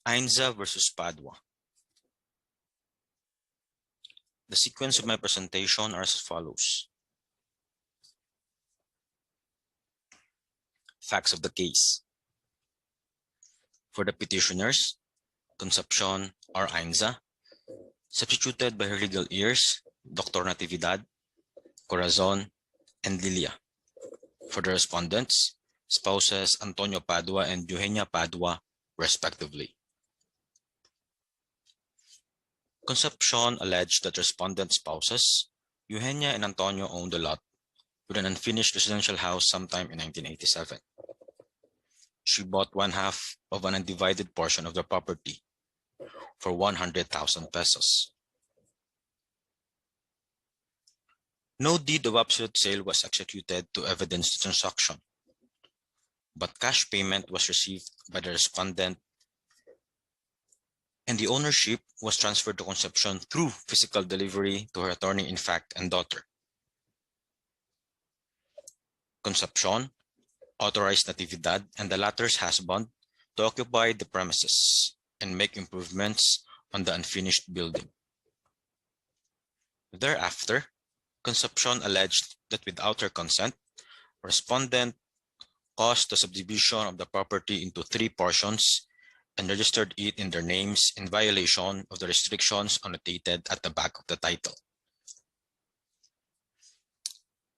Ainza versus Padua. The sequence of my presentation are as follows. Facts of the case. For the petitioners, Concepcion or Ainza, substituted by her legal heirs, Dr. Natividad, Corazon, and Lilia. For the respondents, spouses Antonio Padua and Eugenia Padua, respectively. Concepcion alleged that respondent spouses, Eugenia and Antonio, owned the lot with an unfinished residential house sometime in 1987. She bought one half of an undivided portion of the property for 100,000 pesos. No deed of absolute sale was executed to evidence the transaction, but cash payment was received by the respondent and the ownership was transferred to Concepcion through physical delivery to her attorney-in-fact and daughter. Concepcion authorized Natividad and the latter's husband to occupy the premises and make improvements on the unfinished building. Thereafter, Concepcion alleged that without her consent, respondent caused the subdivision of the property into 3 portions and registered it in their names in violation of the restrictions annotated at the back of the title.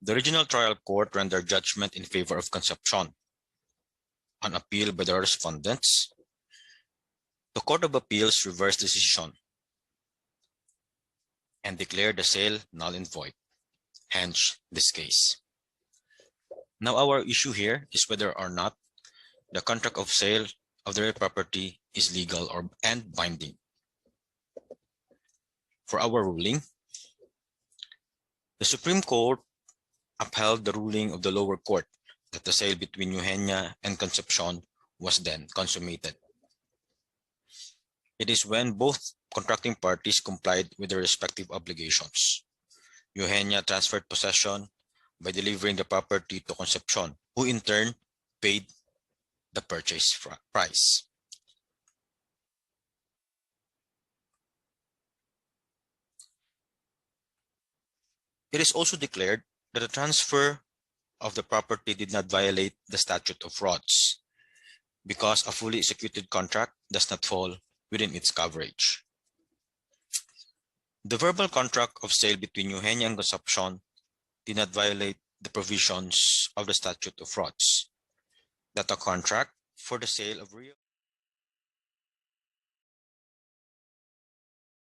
The regional trial court rendered judgment in favor of Concepcion. On appeal by the respondents, the Court of Appeals reversed the decision and declared the sale null and void, hence this case. Now our issue here is whether or not the contract of sale of the real property is legal and binding. For our ruling, the Supreme Court upheld the ruling of the lower court that the sale between Eugenia and Concepcion was then consummated. It is when both contracting parties complied with their respective obligations. Eugenia transferred possession by delivering the property to Concepcion, who in turn paid the purchase price. It is also declared that the transfer of the property did not violate the statute of frauds because a fully executed contract does not fall within its coverage. The verbal contract of sale between Eugenia and Concepcion did not violate the provisions of the statute of frauds, that a contract for the sale of real